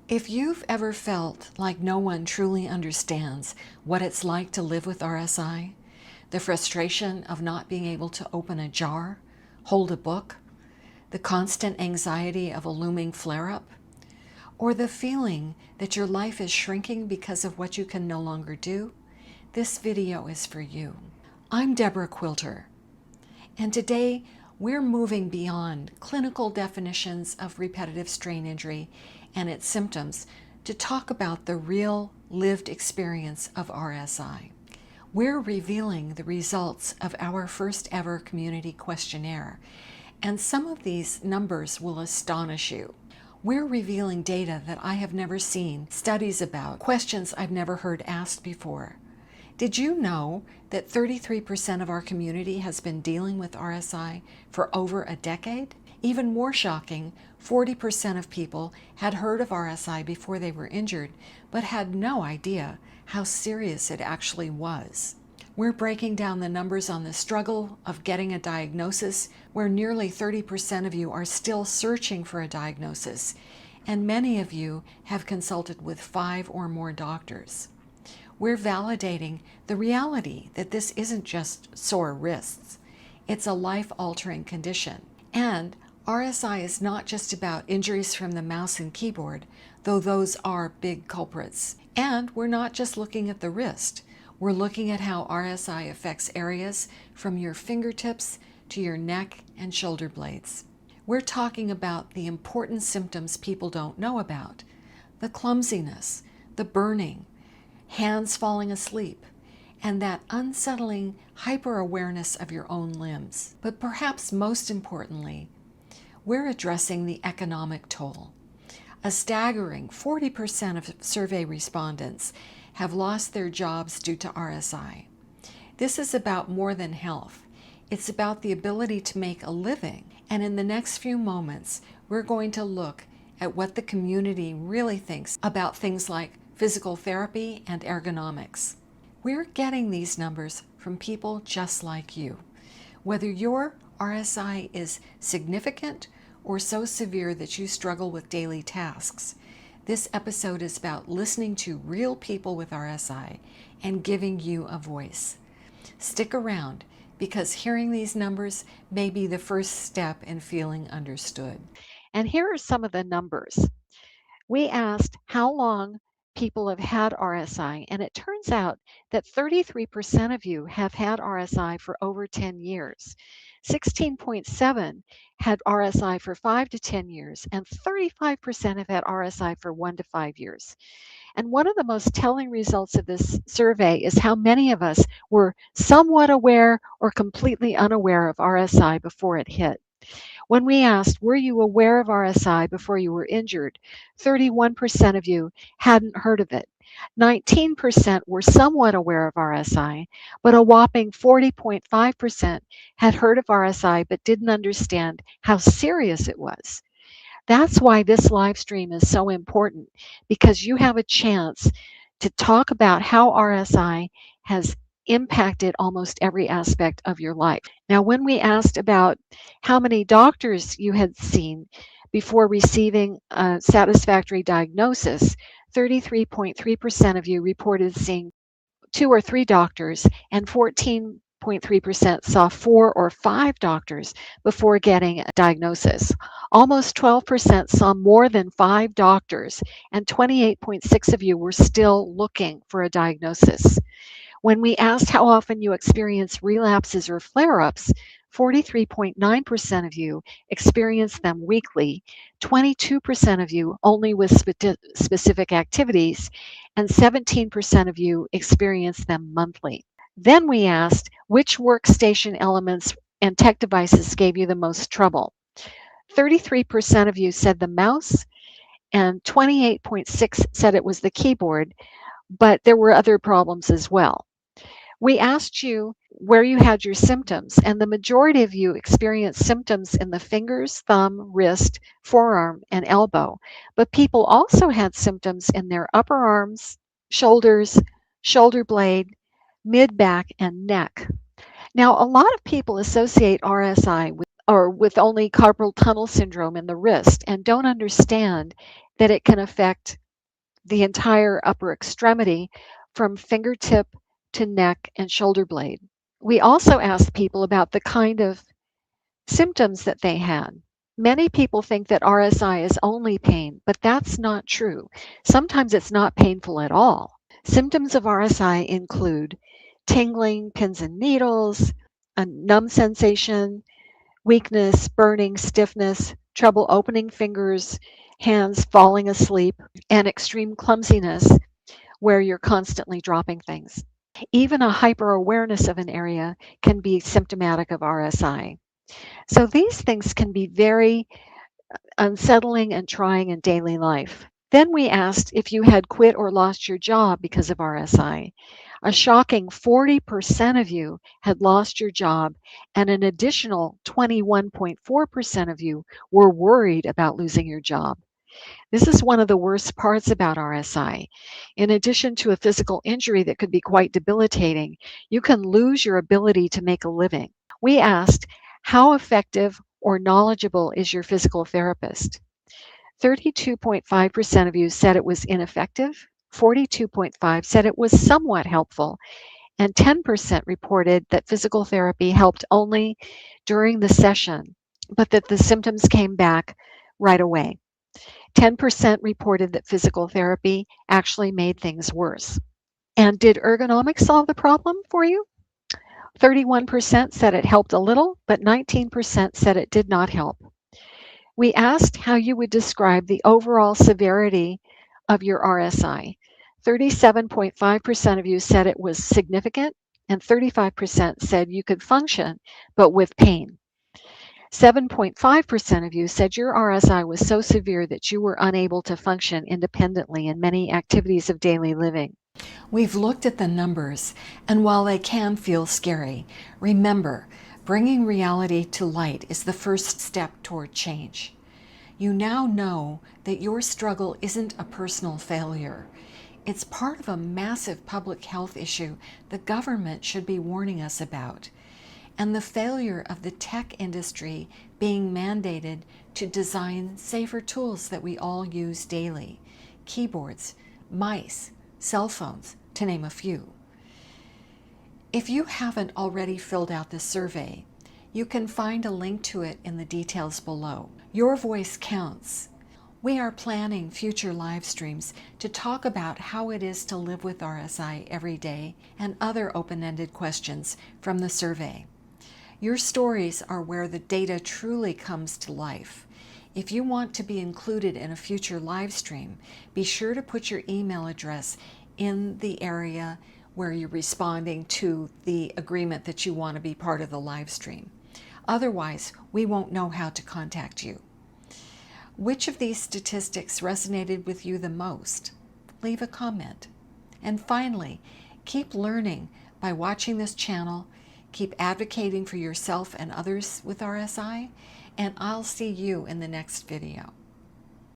If you've ever felt like no one truly understands what it's like to live with RSI, the frustration of not being able to open a jar, hold a book, the constant anxiety of a looming flare-up, or the feeling that your life is shrinking because of what you can no longer do, this video is for you. I'm Deborah Quilter, and today we're moving beyond clinical definitions of repetitive strain injury and its symptoms to talk about the real lived experience of RSI. We're revealing the results of our first ever community questionnaire, and some of these numbers will astonish you. We're revealing data that I have never seen, studies about, questions I've never heard asked before. Did you know that 33% of our community has been dealing with RSI for over a decade? Even more shocking, 40% of people had heard of RSI before they were injured, but had no idea how serious it actually was. We're breaking down the numbers on the struggle of getting a diagnosis, where nearly 30% of you are still searching for a diagnosis, and many of you have consulted with 5 or more doctors. We're validating the reality that this isn't just sore wrists. It's a life-altering condition. And RSI is not just about injuries from the mouse and keyboard, though those are big culprits. And we're not just looking at the wrist. We're looking at how RSI affects areas from your fingertips to your neck and shoulder blades. We're talking about the important symptoms people don't know about: the clumsiness, the burning, hands falling asleep, and that unsettling hyper-awareness of your own limbs. But perhaps most importantly, we're addressing the economic toll. A staggering 40% of survey respondents have lost their jobs due to RSI. This is about more than health. It's about the ability to make a living. And in the next few moments, we're going to look at what the community really thinks about things like physical therapy and ergonomics. We're getting these numbers from people just like you. Whether your RSI is significant or so severe that you struggle with daily tasks, this episode is about listening to real people with RSI and giving you a voice. Stick around, because hearing these numbers may be the first step in feeling understood. And here are some of the numbers. We asked how long people have had RSI, and it turns out that 33% of you have had RSI for over 10 years. 16.7 had RSI for 5 to 10 years, and 35% have had RSI for 1 to 5 years. And one of the most telling results of this survey is how many of us were somewhat aware or completely unaware of RSI before it hit. When we asked, were you aware of RSI before you were injured? 31% of you hadn't heard of it. 19% were somewhat aware of RSI, but a whopping 40.5% had heard of RSI but didn't understand how serious it was. That's why this live stream is so important, because you have a chance to talk about how RSI has impacted almost every aspect of your life. Now, when we asked about how many doctors you had seen before receiving a satisfactory diagnosis, 33.3% of you reported seeing 2 or 3 doctors, and 14.3% saw 4 or 5 doctors before getting a diagnosis. Almost 12% saw more than 5 doctors, and 28.6% of you were still looking for a diagnosis. When we asked how often you experience relapses or flare-ups, 43.9% of you experience them weekly, 22% of you only with specific activities, and 17% of you experience them monthly. Then we asked which workstation elements and tech devices gave you the most trouble. 33% of you said the mouse, and 28.6% said it was the keyboard, but there were other problems as well. We asked you where you had your symptoms, and the majority of you experienced symptoms in the fingers, thumb, wrist, forearm, and elbow. But people also had symptoms in their upper arms, shoulders, shoulder blade, mid-back, and neck. Now, a lot of people associate RSI with only carpal tunnel syndrome in the wrist and don't understand that it can affect the entire upper extremity from fingertip to neck and shoulder blade. We also asked people about the kind of symptoms that they had. Many people think that RSI is only pain, but that's not true. Sometimes it's not painful at all. Symptoms of RSI include tingling, pins and needles, a numb sensation, weakness, burning, stiffness, trouble opening fingers, hands, falling asleep, and extreme clumsiness where you're constantly dropping things. Even a hyper awareness of an area can be symptomatic of RSI. So these things can be very unsettling and trying in daily life. Then we asked if you had quit or lost your job because of RSI. A shocking 40% of you had lost your job, and an additional 21.4% of you were worried about losing your job. This is one of the worst parts about RSI. In addition to a physical injury that could be quite debilitating, you can lose your ability to make a living. We asked, how effective or knowledgeable is your physical therapist? 32.5% of you said it was ineffective, 42.5% said it was somewhat helpful, and 10% reported that physical therapy helped only during the session, but that the symptoms came back right away. 10% reported that physical therapy actually made things worse. And did ergonomics solve the problem for you? 31% said it helped a little, but 19% said it did not help. We asked how you would describe the overall severity of your RSI. 37.5% of you said it was significant, and 35% said you could function, but with pain. 7.5% of you said your RSI was so severe that you were unable to function independently in many activities of daily living. We've looked at the numbers, and while they can feel scary, remember, bringing reality to light is the first step toward change. You now know that your struggle isn't a personal failure. It's part of a massive public health issue the government should be warning us about, and the failure of the tech industry being mandated to design safer tools that we all use daily: keyboards, mice, cell phones, to name a few. If you haven't already filled out this survey, you can find a link to it in the details below. Your voice counts. We are planning future live streams to talk about how it is to live with RSI every day and other open-ended questions from the survey. Your stories are where the data truly comes to life. If you want to be included in a future live stream, be sure to put your email address in the area where you're responding to the agreement that you want to be part of the live stream. Otherwise, we won't know how to contact you. Which of these statistics resonated with you the most? Leave a comment. And finally, keep learning by watching this channel, keep advocating for yourself and others with RSI, and I'll see you in the next video.